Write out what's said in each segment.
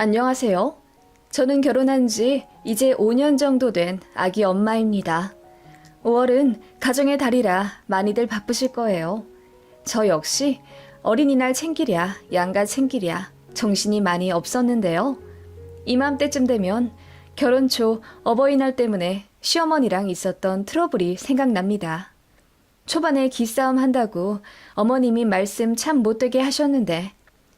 안녕하세요. 저는 결혼한 지 이제 5년 정도 된 아기 엄마입니다. 5월은 가정의 달이라 많이들 바쁘실 거예요. 저 역시 어린이날 챙기랴, 양가 챙기랴 정신이 많이 없었는데요. 이맘때쯤 되면 결혼 초 어버이날 때문에 시어머니랑 있었던 트러블이 생각납니다. 초반에 기싸움 한다고 어머님이 말씀 참 못되게 하셨는데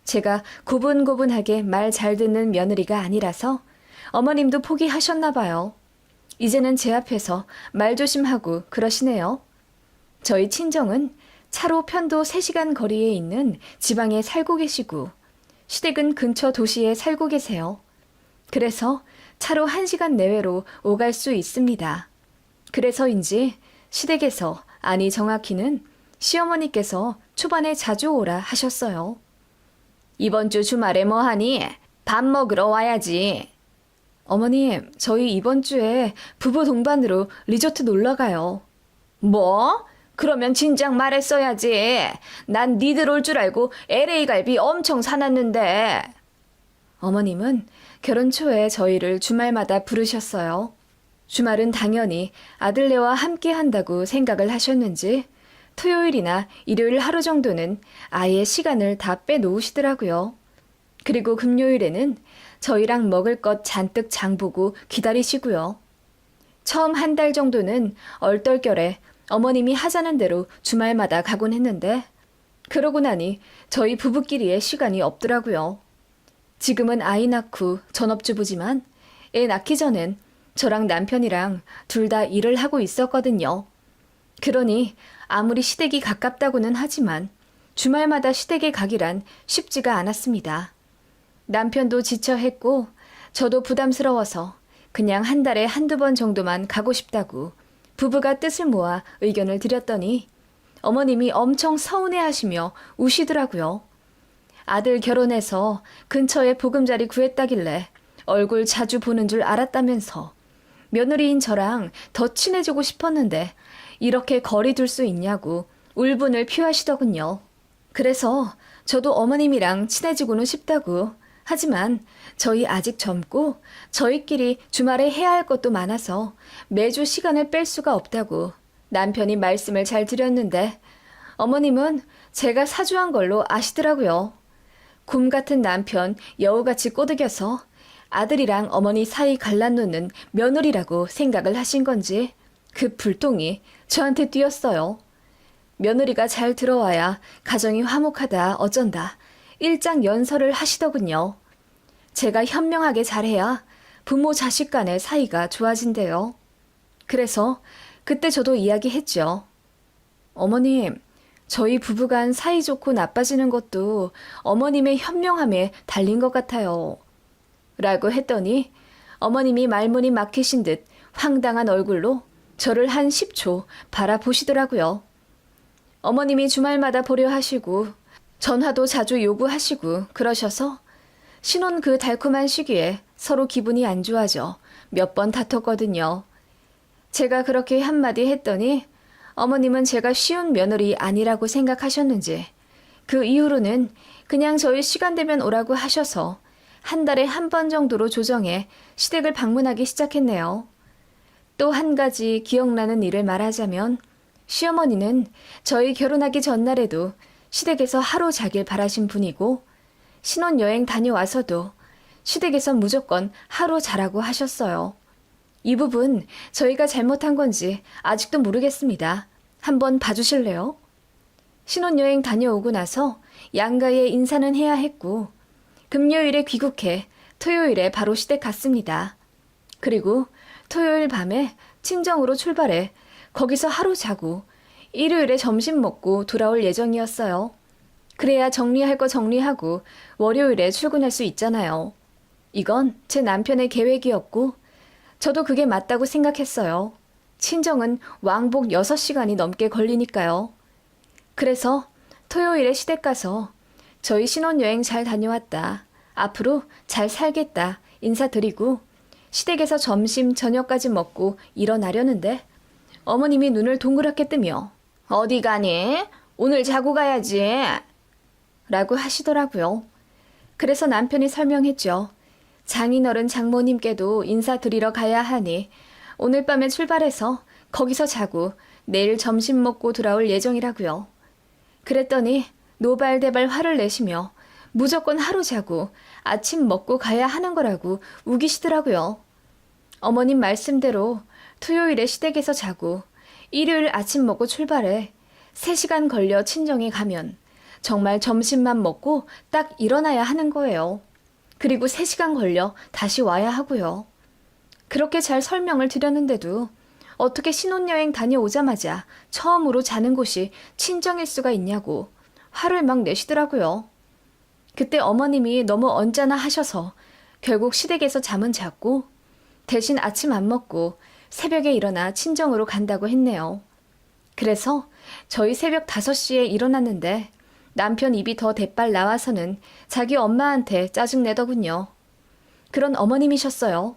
제가 고분고분하게 말 잘 듣는 며느리가 아니라서 어머님도 포기하셨나 봐요. 이제는 제 앞에서 말 조심하고 그러시네요. 저희 친정은 차로 편도 3시간 거리에 있는 지방에 살고 계시고 시댁은 근처 도시에 살고 계세요. 그래서 차로 1시간 내외로 오갈 수 있습니다. 그래서인지 시댁에서, 아니 정확히는 시어머니께서 초반에 자주 오라 하셨어요. 이번 주 주말에 뭐 하니? 밥 먹으러 와야지. 어머님, 저희 이번 주에 부부 동반으로 리조트 놀러 가요. 뭐? 그러면 진작 말했어야지. 난 니들 올 줄 알고 LA 갈비 엄청 사놨는데. 어머님은 결혼 초에 저희를 주말마다 부르셨어요. 주말은 당연히 아들네와 함께 한다고 생각을 하셨는지 토요일이나 일요일 하루 정도는 아예 시간을 다 빼놓으시더라고요. 그리고 금요일에는 저희랑 먹을 것 잔뜩 장보고 기다리시고요. 처음 1달 정도는 얼떨결에 어머님이 하자는 대로 주말마다 가곤 했는데 그러고 나니 저희 부부끼리의 시간이 없더라고요. 지금은 아이 낳고 전업주부지만 애 낳기 전엔 저랑 남편이랑 둘 다 일을 하고 있었거든요. 그러니 아무리 시댁이 가깝다고는 하지만 주말마다 시댁에 가기란 쉽지가 않았습니다. 남편도 지쳐했고 저도 부담스러워서 그냥 1달에 1~2번 정도만 가고 싶다고 부부가 뜻을 모아 의견을 드렸더니 어머님이 엄청 서운해하시며 우시더라고요. 아들 결혼해서 근처에 보금자리 구했다길래 얼굴 자주 보는 줄 알았다면서 며느리인 저랑 더 친해지고 싶었는데 이렇게 거리 둘 수 있냐고 울분을 표하시더군요. 그래서 저도 어머님이랑 친해지고는 싶다고 하지만 저희 아직 젊고 저희끼리 주말에 해야 할 것도 많아서 매주 시간을 뺄 수가 없다고 남편이 말씀을 잘 드렸는데 어머님은 제가 사주한 걸로 아시더라고요. 곰 같은 남편 여우같이 꼬드겨서 아들이랑 어머니 사이 갈라놓는 며느리라고 생각을 하신 건지 그 불똥이 저한테 뛰었어요. 며느리가 잘 들어와야 가정이 화목하다 어쩐다 일장연설을 하시더군요. 제가 현명하게 잘해야 부모 자식 간의 사이가 좋아진대요. 그래서 그때 저도 이야기했죠. 어머님, 저희 부부간 사이 좋고 나빠지는 것도 어머님의 현명함에 달린 것 같아요. 라고 했더니 어머님이 말문이 막히신 듯 황당한 얼굴로 저를 한 10초 바라보시더라고요. 어머님이 주말마다 보려 하시고 전화도 자주 요구하시고 그러셔서 신혼 그 달콤한 시기에 서로 기분이 안 좋아져 몇 번 다퉜거든요. 제가 그렇게 한마디 했더니 어머님은 제가 쉬운 며느리 아니라고 생각하셨는지 그 이후로는 그냥 저희 시간 되면 오라고 하셔서 1달에 1번 정도로 조정해 시댁을 방문하기 시작했네요. 또 한 가지 기억나는 일을 말하자면 시어머니는 저희 결혼하기 전날에도 시댁에서 하루 자길 바라신 분이고 신혼여행 다녀와서도 시댁에서 무조건 하루 자라고 하셨어요. 이 부분 저희가 잘못한 건지 아직도 모르겠습니다. 한번 봐주실래요? 신혼여행 다녀오고 나서 양가에 인사는 해야 했고 금요일에 귀국해 토요일에 바로 시댁 갔습니다. 그리고 토요일 밤에 친정으로 출발해 거기서 하루 자고 일요일에 점심 먹고 돌아올 예정이었어요. 그래야 정리할 거 정리하고 월요일에 출근할 수 있잖아요. 이건 제 남편의 계획이었고 저도 그게 맞다고 생각했어요. 친정은 왕복 6시간이 넘게 걸리니까요. 그래서 토요일에 시댁 가서 저희 신혼여행 잘 다녀왔다. 앞으로 잘 살겠다. 인사드리고 시댁에서 점심, 저녁까지 먹고 일어나려는데 어머님이 눈을 동그랗게 뜨며 어디 가니? 오늘 자고 가야지. 라고 하시더라고요. 그래서 남편이 설명했죠. 장인어른 장모님께도 인사드리러 가야 하니 오늘 밤에 출발해서 거기서 자고 내일 점심 먹고 돌아올 예정이라고요. 그랬더니 노발대발 화를 내시며 무조건 하루 자고 아침 먹고 가야 하는 거라고 우기시더라고요. 어머님 말씀대로 토요일에 시댁에서 자고 일요일 아침 먹고 출발해 3시간 걸려 친정에 가면 정말 점심만 먹고 딱 일어나야 하는 거예요. 그리고 3시간 걸려 다시 와야 하고요. 그렇게 잘 설명을 드렸는데도 어떻게 신혼여행 다녀오자마자 처음으로 자는 곳이 친정일 수가 있냐고 화를 막 내시더라고요. 그때 어머님이 너무 언짢아 하셔서 결국 시댁에서 잠은 잤고 대신 아침 안 먹고 새벽에 일어나 친정으로 간다고 했네요. 그래서 저희 새벽 5시에 일어났는데 남편 입이 더 대빨 나와서는 자기 엄마한테 짜증내더군요. 그런 어머님이셨어요.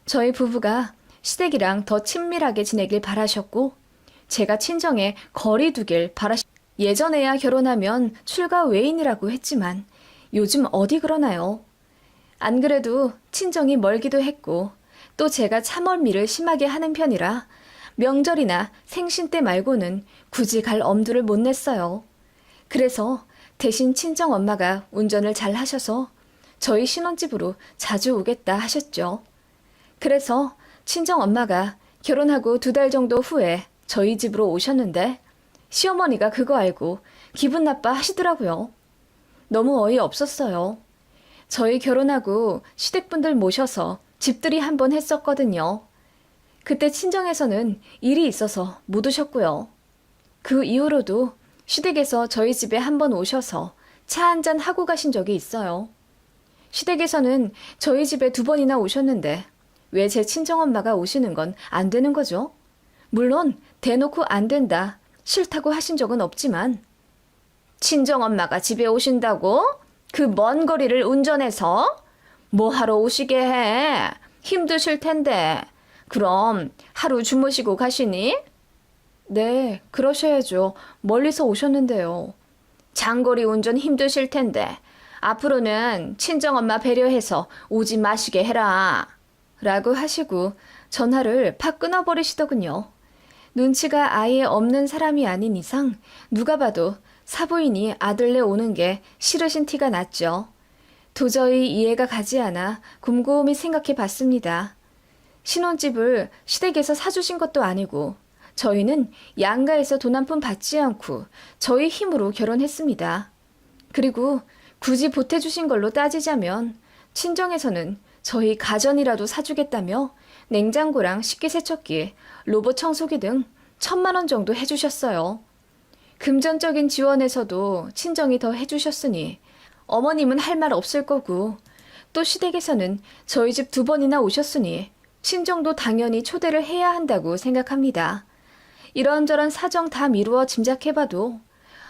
저희 부부가 시댁이랑 더 친밀하게 지내길 바라셨고 제가 친정에 거리 두길 예전에야 결혼하면 출가 외인이라고 했지만 요즘 어디 그러나요? 안 그래도 친정이 멀기도 했고 또 제가 참을미를 심하게 하는 편이라 명절이나 생신 때 말고는 굳이 갈 엄두를 못 냈어요. 그래서 대신 친정 엄마가 운전을 잘 하셔서 저희 신혼집으로 자주 오겠다 하셨죠. 그래서 친정 엄마가 결혼하고 2달 정도 후에 저희 집으로 오셨는데 시어머니가 그거 알고 기분 나빠 하시더라고요. 너무 어이없었어요. 저희 결혼하고 시댁분들 모셔서 집들이 한번 했었거든요. 그때 친정에서는 일이 있어서 못 오셨고요. 그 이후로도 시댁에서 저희 집에 한번 오셔서 차 한잔 하고 가신 적이 있어요. 시댁에서는 저희 집에 2번이나 오셨는데 왜 제 친정엄마가 오시는 건 안 되는 거죠? 물론 대놓고 안 된다, 싫다고 하신 적은 없지만 친정엄마가 집에 오신다고? 그 먼 거리를 운전해서? 뭐 하러 오시게 해? 힘드실 텐데. 그럼 하루 주무시고 가시니? 네, 그러셔야죠. 멀리서 오셨는데요. 장거리 운전 힘드실 텐데 앞으로는 친정엄마 배려해서 오지 마시게 해라. 라고 하시고 전화를 팍 끊어버리시더군요. 눈치가 아예 없는 사람이 아닌 이상 누가 봐도 사부인이 아들네 오는 게 싫으신 티가 났죠. 도저히 이해가 가지 않아 곰곰이 생각해 봤습니다. 신혼집을 시댁에서 사주신 것도 아니고 저희는 양가에서 돈 한 푼 받지 않고 저희 힘으로 결혼했습니다. 그리고 굳이 보태주신 걸로 따지자면 친정에서는 저희 가전이라도 사주겠다며 냉장고랑 식기세척기, 로봇 청소기 등 1,000만 원 정도 해주셨어요. 금전적인 지원에서도 친정이 더 해주셨으니 어머님은 할 말 없을 거고 또 시댁에서는 저희 집 2번이나 오셨으니 친정도 당연히 초대를 해야 한다고 생각합니다. 이런저런 사정 다 미루어 짐작해봐도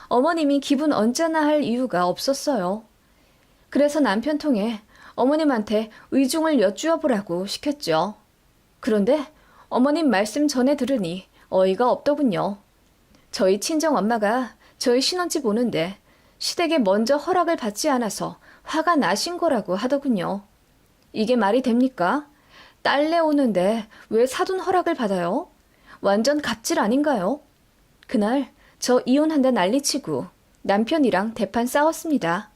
어머님이 기분 언짢아 할 이유가 없었어요. 그래서 남편 통해 어머님한테 의중을 여쭈어보라고 시켰죠. 그런데 어머님 말씀 전해 들으니 어이가 없더군요. 저희 친정 엄마가 저희 신혼집 오는데 시댁에 먼저 허락을 받지 않아서 화가 나신 거라고 하더군요. 이게 말이 됩니까? 딸내 오는데 왜 사돈 허락을 받아요? 완전 갑질 아닌가요? 그날 저 이혼한다 난리치고 남편이랑 대판 싸웠습니다.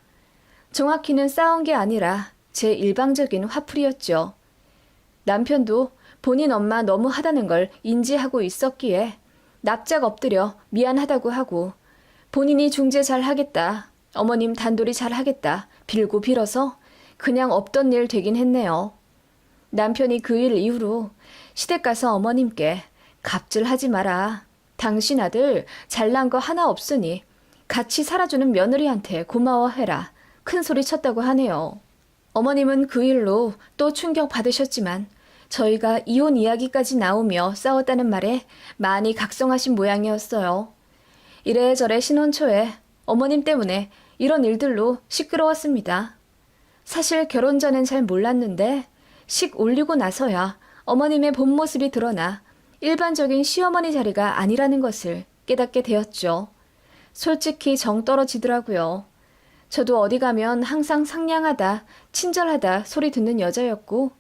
정확히는 싸운 게 아니라 제 일방적인 화풀이였죠. 남편도 본인 엄마 너무 하다는 걸 인지하고 있었기에 납작 엎드려 미안하다고 하고 본인이 중재 잘 하겠다, 어머님 단돌이 잘 하겠다 빌고 빌어서 그냥 없던 일 되긴 했네요. 남편이 그 일 이후로 시댁 가서 어머님께 갑질하지 마라. 당신 아들 잘난 거 하나 없으니 같이 살아주는 며느리한테 고마워해라. 큰 소리 쳤다고 하네요. 어머님은 그 일로 또 충격 받으셨지만 저희가 이혼 이야기까지 나오며 싸웠다는 말에 많이 각성하신 모양이었어요. 이래저래 신혼 초에 어머님 때문에 이런 일들로 시끄러웠습니다. 사실 결혼 전엔 잘 몰랐는데 식 올리고 나서야 어머님의 본 모습이 드러나 일반적인 시어머니 자리가 아니라는 것을 깨닫게 되었죠. 솔직히 정 떨어지더라고요. 저도 어디 가면 항상 상냥하다, 친절하다 소리 듣는 여자였고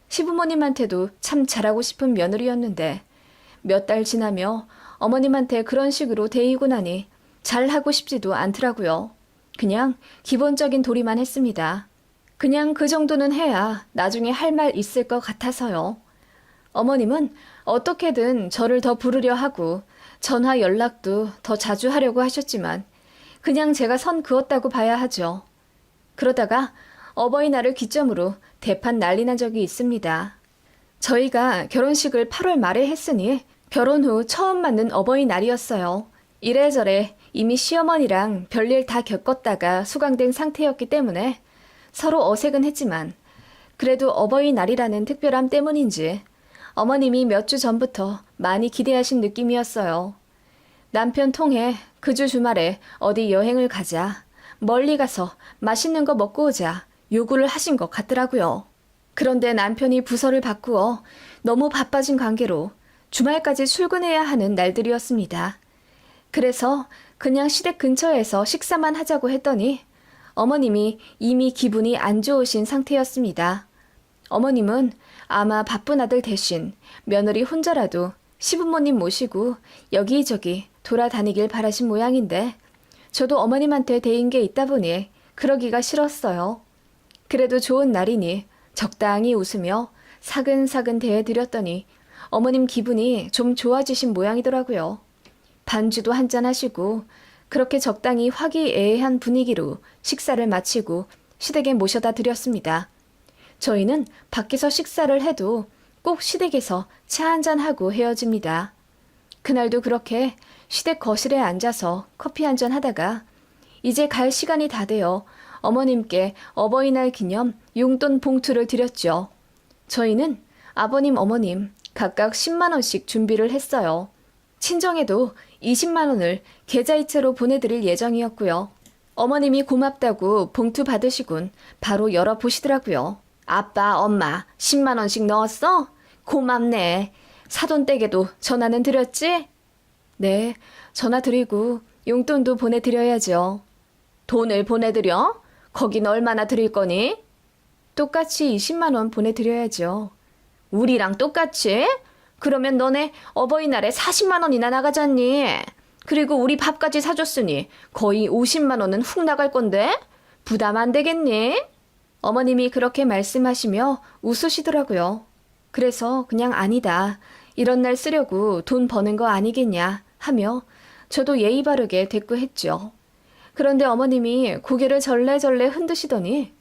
시부모님한테도 참 잘하고 싶은 며느리였는데 몇 달 지나며 어머님한테 그런 식으로 대이고 나니 잘하고 싶지도 않더라고요. 그냥 기본적인 도리만 했습니다. 그냥 그 정도는 해야 나중에 할 말 있을 것 같아서요. 어머님은 어떻게든 저를 더 부르려 하고 전화 연락도 더 자주 하려고 하셨지만 그냥 제가 선 그었다고 봐야 하죠. 그러다가 어버이날을 기점으로 대판 난리 난 적이 있습니다. 저희가 결혼식을 8월 말에 했으니 결혼 후 처음 맞는 어버이날이었어요. 이래저래 이미 시어머니랑 별일 다 겪었다가 수강된 상태였기 때문에 서로 어색은 했지만 그래도 어버이날이라는 특별함 때문인지 어머님이 몇 주 전부터 많이 기대하신 느낌이었어요. 남편 통해 그 주 주말에 어디 여행을 가자, 멀리 가서 맛있는 거 먹고 오자 요구를 하신 것 같더라고요. 그런데 남편이 부서를 바꾸어 너무 바빠진 관계로 주말까지 출근해야 하는 날들이었습니다. 그래서 그냥 시댁 근처에서 식사만 하자고 했더니 어머님이 이미 기분이 안 좋으신 상태였습니다. 어머님은 아마 바쁜 아들 대신 며느리 혼자라도 시부모님 모시고 여기저기 돌아다니길 바라신 모양인데 저도 어머님한테 대인 게 있다 보니 그러기가 싫었어요. 그래도 좋은 날이니 적당히 웃으며 사근사근 대해드렸더니 어머님 기분이 좀 좋아지신 모양이더라고요. 반주도 한잔 하시고 그렇게 적당히 화기애애한 분위기로 식사를 마치고 시댁에 모셔다 드렸습니다. 저희는 밖에서 식사를 해도 꼭 시댁에서 차 한잔하고 헤어집니다. 그날도 그렇게 시댁 거실에 앉아서 커피 한잔 하다가 이제 갈 시간이 다 되어 어머님께 어버이날 기념 용돈 봉투를 드렸죠. 저희는 아버님, 어머님 각각 10만 원씩 준비를 했어요. 친정에도 20만 원을 계좌이체로 보내드릴 예정이었고요. 어머님이 고맙다고 봉투 받으시곤 바로 열어보시더라고요. 아빠, 엄마 10만 원씩 넣었어? 고맙네. 사돈댁에도 전화는 드렸지? 네, 전화 드리고 용돈도 보내드려야죠. 돈을 보내드려? 거긴 얼마나 드릴 거니? 똑같이 20만 원 보내드려야죠. 우리랑 똑같이? 그러면 너네 어버이날에 40만 원이나 나가잖니. 그리고 우리 밥까지 사줬으니 거의 50만 원은 훅 나갈 건데? 부담 안 되겠니? 어머님이 그렇게 말씀하시며 웃으시더라고요. 그래서 그냥 아니다. 이런 날 쓰려고 돈 버는 거 아니겠냐 하며 저도 예의 바르게 대꾸했죠. 그런데 어머님이 고개를 절레절레 흔드시더니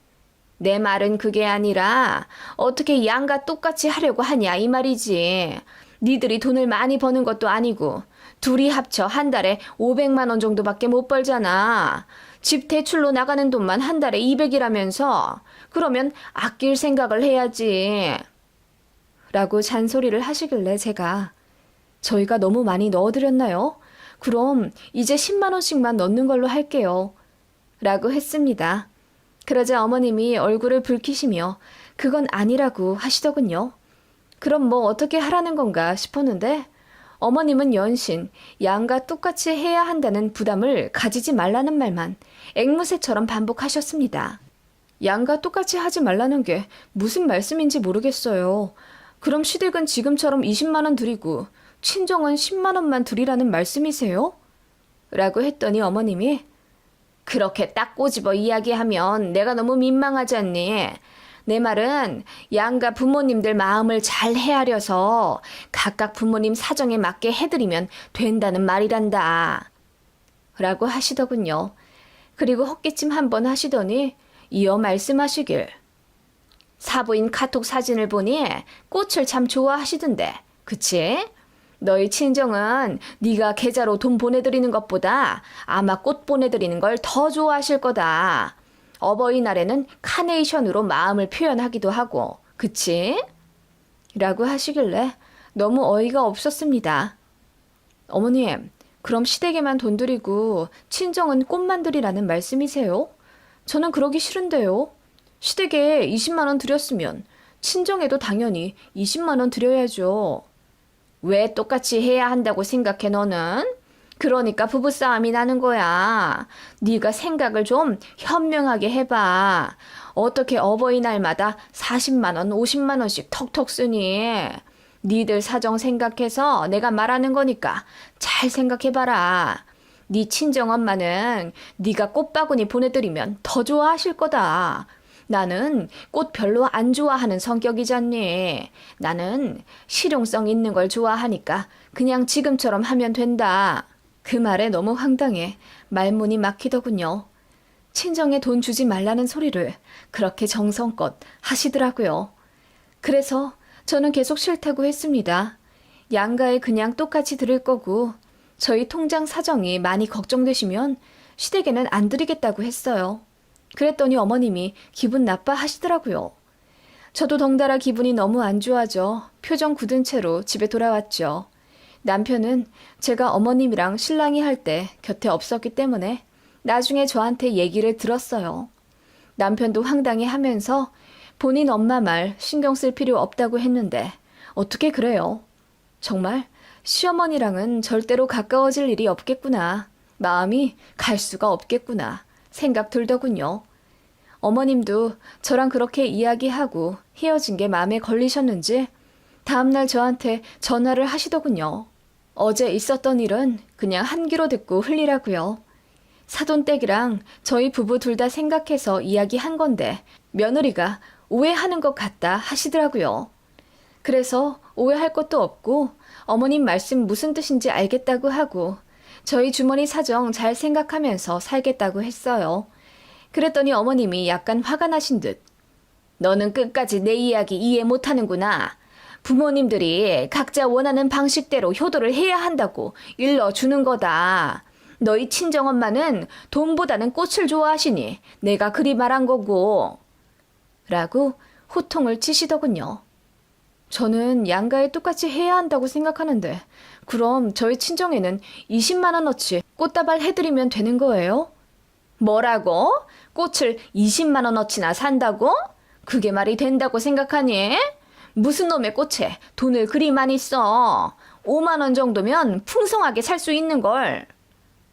내 말은 그게 아니라 어떻게 양과 똑같이 하려고 하냐 이 말이지. 니들이 돈을 많이 버는 것도 아니고 둘이 합쳐 한 달에 500만 원 정도밖에 못 벌잖아. 집 대출로 나가는 돈만 한 달에 200이라면서 그러면 아낄 생각을 해야지. 라고 잔소리를 하시길래 제가 저희가 너무 많이 넣어드렸나요? 그럼 이제 10만 원씩만 넣는 걸로 할게요. 라고 했습니다. 그러자 어머님이 얼굴을 붉히시며 그건 아니라고 하시더군요. 그럼 뭐 어떻게 하라는 건가 싶었는데 어머님은 연신 양과 똑같이 해야 한다는 부담을 가지지 말라는 말만 앵무새처럼 반복하셨습니다. 양과 똑같이 하지 말라는 게 무슨 말씀인지 모르겠어요. 그럼 시댁은 지금처럼 20만 원 드리고 친정은 10만 원만 드리라는 말씀이세요? 라고 했더니 어머님이 그렇게 딱 꼬집어 이야기하면 내가 너무 민망하지 않니? 내 말은 양가 부모님들 마음을 잘 헤아려서 각각 부모님 사정에 맞게 해드리면 된다는 말이란다. 라고 하시더군요. 그리고 헛기침 한번 하시더니 이어 말씀하시길. 사부인 카톡 사진을 보니 꽃을 참 좋아하시던데. 그치? 너희 친정은 네가 계좌로 돈 보내드리는 것보다 아마 꽃 보내드리는 걸 더 좋아하실 거다. 어버이날에는 카네이션으로 마음을 표현하기도 하고. 그치? 라고 하시길래 너무 어이가 없었습니다. 어머님, 그럼 시댁에만 돈 드리고 친정은 꽃만 드리라는 말씀이세요? 저는 그러기 싫은데요. 시댁에 20만 원 드렸으면 친정에도 당연히 20만 원 드려야죠. 왜 똑같이 해야 한다고 생각해 너는? 그러니까 부부싸움이 나는 거야. 네가 생각을 좀 현명하게 해봐. 어떻게 어버이날마다 40만 원, 50만 원씩 턱턱 쓰니? 니들 사정 생각해서 내가 말하는 거니까 잘 생각해봐라. 네 친정엄마는 네가 꽃바구니 보내드리면 더 좋아하실 거다. 나는 꽃 별로 안 좋아하는 성격이잖니. 나는 실용성 있는 걸 좋아하니까 그냥 지금처럼 하면 된다. 그 말에 너무 황당해 말문이 막히더군요. 친정에 돈 주지 말라는 소리를 그렇게 정성껏 하시더라고요. 그래서 저는 계속 싫다고 했습니다. 양가에 그냥 똑같이 들을 거고 저희 통장 사정이 많이 걱정되시면 시댁에는 안 드리겠다고 했어요. 그랬더니 어머님이 기분 나빠 하시더라고요. 저도 덩달아 기분이 너무 안 좋아져 표정 굳은 채로 집에 돌아왔죠. 남편은 제가 어머님이랑 신랑이 할 때 곁에 없었기 때문에 나중에 저한테 얘기를 들었어요. 남편도 황당해 하면서 본인 엄마 말 신경 쓸 필요 없다고 했는데 어떻게 그래요? 정말 시어머니랑은 절대로 가까워질 일이 없겠구나. 마음이 갈 수가 없겠구나 생각 들더군요. 어머님도 저랑 그렇게 이야기하고 헤어진 게 마음에 걸리셨는지 다음날 저한테 전화를 하시더군요. 어제 있었던 일은 그냥 한 귀로 듣고 흘리라고요. 사돈댁이랑 저희 부부 둘 다 생각해서 이야기한 건데 며느리가 오해하는 것 같다 하시더라고요. 그래서 오해할 것도 없고 어머님 말씀 무슨 뜻인지 알겠다고 하고 저희 주머니 사정 잘 생각하면서 살겠다고 했어요. 그랬더니 어머님이 약간 화가 나신 듯 너는 끝까지 내 이야기 이해 못하는구나. 부모님들이 각자 원하는 방식대로 효도를 해야 한다고 일러주는 거다. 너희 친정엄마는 돈보다는 꽃을 좋아하시니 내가 그리 말한 거고. 라고 호통을 치시더군요. 저는 양가에 똑같이 해야 한다고 생각하는데 그럼 저희 친정에는 20만 원어치 꽃다발 해드리면 되는 거예요? 뭐라고? 꽃을 20만 원어치나 산다고? 그게 말이 된다고 생각하니? 무슨 놈의 꽃에 돈을 그리 많이 써? 5만 원 정도면 풍성하게 살 수 있는 걸.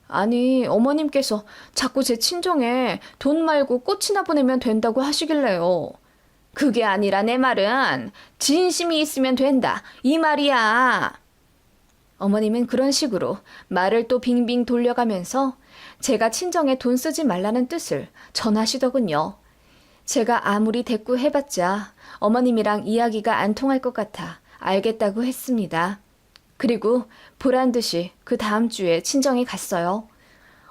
아니, 어머님께서 자꾸 제 친정에 돈 말고 꽃이나 보내면 된다고 하시길래요. 그게 아니라 내 말은 진심이 있으면 된다 이 말이야. 어머님은 그런 식으로 말을 또 빙빙 돌려가면서 제가 친정에 돈 쓰지 말라는 뜻을 전하시더군요. 제가 아무리 대꾸해봤자 어머님이랑 이야기가 안 통할 것 같아 알겠다고 했습니다. 그리고 보란 듯이 그 다음 주에 친정에 갔어요.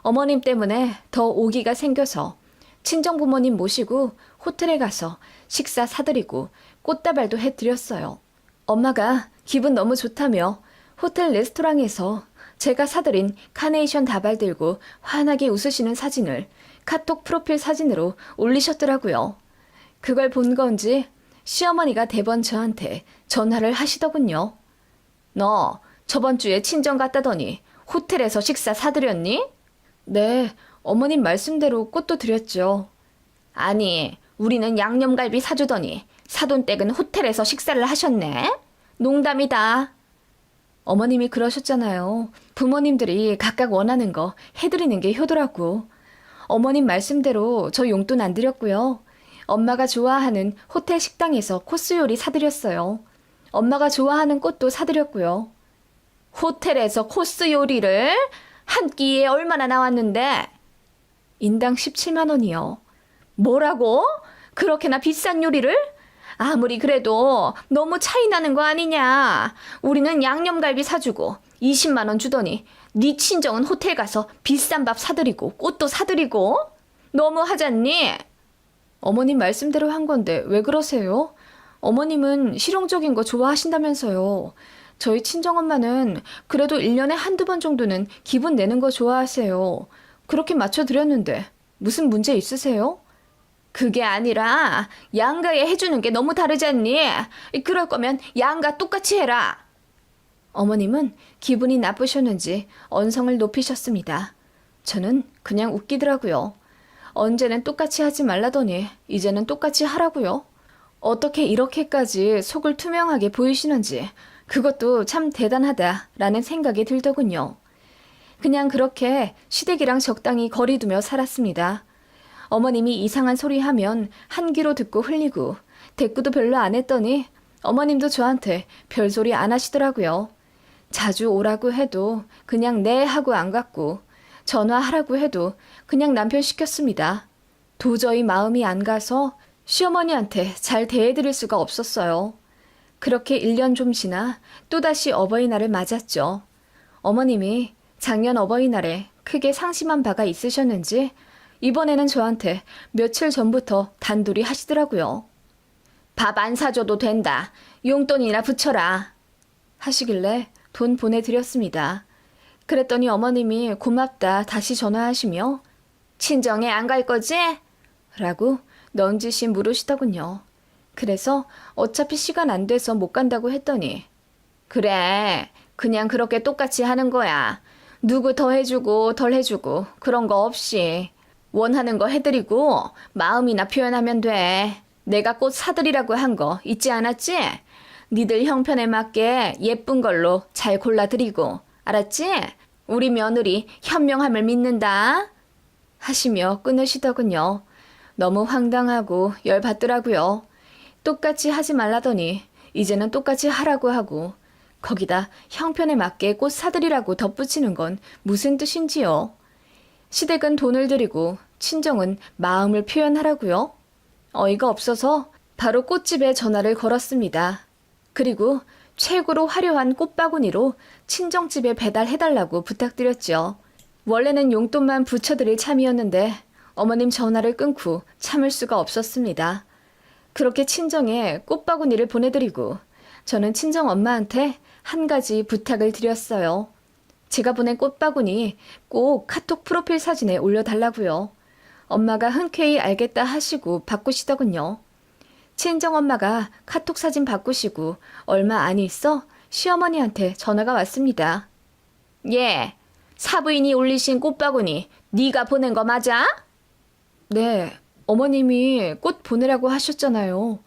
어머님 때문에 더 오기가 생겨서 친정부모님 모시고 호텔에 가서 식사 사드리고 꽃다발도 해드렸어요. 엄마가 기분 너무 좋다며 호텔 레스토랑에서 제가 사드린 카네이션 다발 들고 환하게 웃으시는 사진을 카톡 프로필 사진으로 올리셨더라고요. 그걸 본 건지 시어머니가 대번 저한테 전화를 하시더군요. 너 저번 주에 친정 갔다더니 호텔에서 식사 사드렸니? 네, 어머님 말씀대로 꽃도 드렸죠. 아니, 우리는 양념갈비 사주더니 사돈댁은 호텔에서 식사를 하셨네? 농담이다. 어머님이 그러셨잖아요. 부모님들이 각각 원하는 거 해드리는 게 효도라고. 어머님 말씀대로 저 용돈 안 드렸고요. 엄마가 좋아하는 호텔 식당에서 코스 요리 사드렸어요. 엄마가 좋아하는 꽃도 사드렸고요. 호텔에서 코스 요리를? 한 끼에 얼마나 나왔는데? 인당 17만 원이요. 뭐라고? 그렇게나 비싼 요리를? 아무리 그래도 너무 차이 나는 거 아니냐. 우리는 양념갈비 사주고 20만 원 주더니 네 친정은 호텔 가서 비싼 밥 사드리고 꽃도 사드리고 너무 하잖니? 어머님 말씀대로 한 건데 왜 그러세요? 어머님은 실용적인 거 좋아하신다면서요. 저희 친정엄마는 그래도 1년에 한두 번 정도는 기분 내는 거 좋아하세요. 그렇게 맞춰드렸는데 무슨 문제 있으세요? 그게 아니라 양가에 해주는 게 너무 다르잖니. 그럴 거면 양가 똑같이 해라. 어머님은 기분이 나쁘셨는지 언성을 높이셨습니다. 저는 그냥 웃기더라고요. 언제는 똑같이 하지 말라더니 이제는 똑같이 하라고요. 어떻게 이렇게까지 속을 투명하게 보이시는지 그것도 참 대단하다라는 생각이 들더군요. 그냥 그렇게 시댁이랑 적당히 거리 두며 살았습니다. 어머님이 이상한 소리 하면 한 귀로 듣고 흘리고 대꾸도 별로 안 했더니 어머님도 저한테 별소리 안 하시더라고요. 자주 오라고 해도 그냥 네 하고 안 갔고 전화하라고 해도 그냥 남편 시켰습니다. 도저히 마음이 안 가서 시어머니한테 잘 대해드릴 수가 없었어요. 그렇게 1년 좀 지나 또다시 어버이날을 맞았죠. 어머님이 작년 어버이날에 크게 상심한 바가 있으셨는지 이번에는 저한테 며칠 전부터 단둘이 하시더라고요. 밥 안 사줘도 된다. 용돈이나 붙여라. 하시길래 돈 보내드렸습니다. 그랬더니 어머님이 고맙다 다시 전화하시며 친정에 안 갈 거지? 라고 넌지시 물으시더군요. 그래서 어차피 시간 안 돼서 못 간다고 했더니 그래, 그냥 그렇게 똑같이 하는 거야. 누구 더 해주고 덜 해주고 그런 거 없이 원하는 거 해드리고 마음이나 표현하면 돼. 내가 꽃 사드리라고 한 거 잊지 않았지? 니들 형편에 맞게 예쁜 걸로 잘 골라드리고 알았지? 우리 며느리 현명함을 믿는다. 하시며 끊으시더군요. 너무 황당하고 열받더라고요. 똑같이 하지 말라더니 이제는 똑같이 하라고 하고 거기다 형편에 맞게 꽃 사드리라고 덧붙이는 건 무슨 뜻인지요? 시댁은 돈을 들이고 친정은 마음을 표현하라고요? 어이가 없어서 바로 꽃집에 전화를 걸었습니다. 그리고 최고로 화려한 꽃바구니로 친정집에 배달해달라고 부탁드렸죠. 원래는 용돈만 붙여드릴 참이었는데 어머님 전화를 끊고 참을 수가 없었습니다. 그렇게 친정에 꽃바구니를 보내드리고 저는 친정 엄마한테 한 가지 부탁을 드렸어요. 제가 보낸 꽃바구니 꼭 카톡 프로필 사진에 올려달라고요. 엄마가 흔쾌히 알겠다 하시고 바꾸시더군요. 친정엄마가 카톡 사진 바꾸시고 얼마 안 있어 시어머니한테 전화가 왔습니다. 예, 사부인이 올리신 꽃바구니 네가 보낸 거 맞아? 네, 어머님이 꽃 보내라고 하셨잖아요.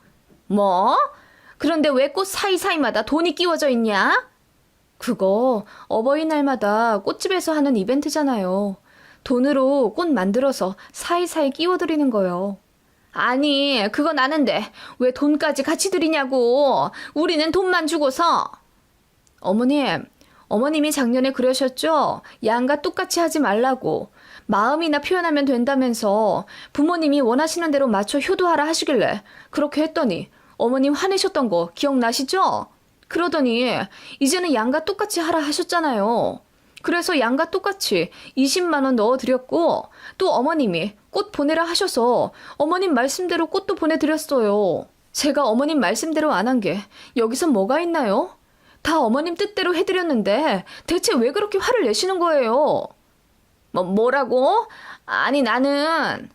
뭐? 그런데 왜 꽃 사이사이마다 돈이 끼워져 있냐? 그거 어버이날마다 꽃집에서 하는 이벤트잖아요. 돈으로 꽃 만들어서 사이사이 끼워드리는 거요. 아니, 그건 아는데 왜 돈까지 같이 드리냐고. 우리는 돈만 주고서. 어머님이 작년에 그러셨죠? 양가 똑같이 하지 말라고. 마음이나 표현하면 된다면서 부모님이 원하시는 대로 맞춰 효도하라 하시길래 그렇게 했더니 어머님 화내셨던 거 기억나시죠? 그러더니 이제는 양가 똑같이 하라 하셨잖아요. 그래서 양가 똑같이 20만 원 넣어드렸고 또 어머님이 꽃 보내라 하셔서 어머님 말씀대로 꽃도 보내드렸어요. 제가 어머님 말씀대로 안 한 게 여기서 뭐가 있나요? 다 어머님 뜻대로 해드렸는데 대체 왜 그렇게 화를 내시는 거예요? 뭐라고? 아니 나는...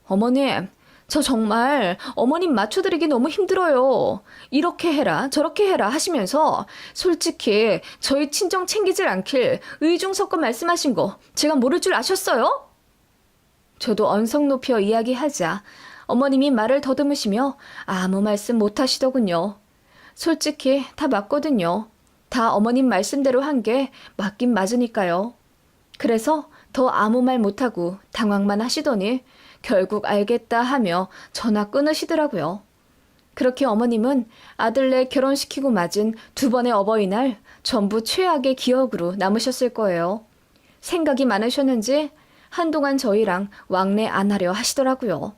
어머님, 저 정말 어머님 맞춰드리기 너무 힘들어요. 이렇게 해라 저렇게 해라 하시면서 솔직히 저희 친정 챙기질 않길 의중섞어 말씀하신 거 제가 모를 줄 아셨어요? 저도 언성 높여 이야기하자 어머님이 말을 더듬으시며 아무 말씀 못 하시더군요. 솔직히 다 맞거든요. 다 어머님 말씀대로 한 게 맞긴 맞으니까요. 그래서 더 아무 말 못하고 당황만 하시더니 결국 알겠다 하며 전화 끊으시더라고요. 그렇게 어머님은 아들네 결혼시키고 맞은 2번의 어버이날 전부 최악의 기억으로 남으셨을 거예요. 생각이 많으셨는지 한동안 저희랑 왕래 안 하려 하시더라고요.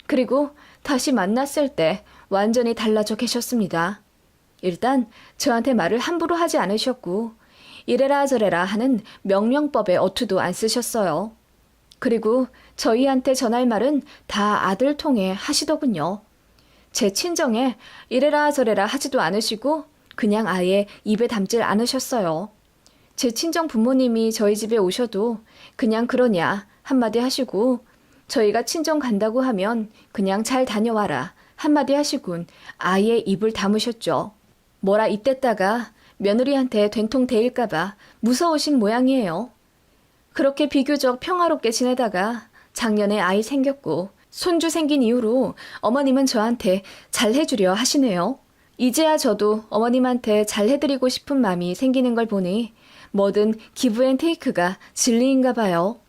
그리고 다시 만났을 때 완전히 달라져 계셨습니다. 일단 저한테 말을 함부로 하지 않으셨고 이래라 저래라 하는 명령법에 어투도 안 쓰셨어요. 그리고 저희한테 전할 말은 다 아들 통해 하시더군요. 제 친정에 이래라 저래라 하지도 않으시고 그냥 아예 입에 담질 않으셨어요. 제 친정 부모님이 저희 집에 오셔도 그냥 그러냐 한마디 하시고 저희가 친정 간다고 하면 그냥 잘 다녀와라 한마디 하시군 아예 입을 다무셨죠. 뭐라 이때다가 며느리한테 된통 데일까봐 무서우신 모양이에요. 그렇게 비교적 평화롭게 지내다가 작년에 아이 생겼고 손주 생긴 이후로 어머님은 저한테 잘해주려 하시네요. 이제야 저도 어머님한테 잘해드리고 싶은 마음이 생기는 걸 보니 뭐든 기브앤테이크가 진리인가 봐요.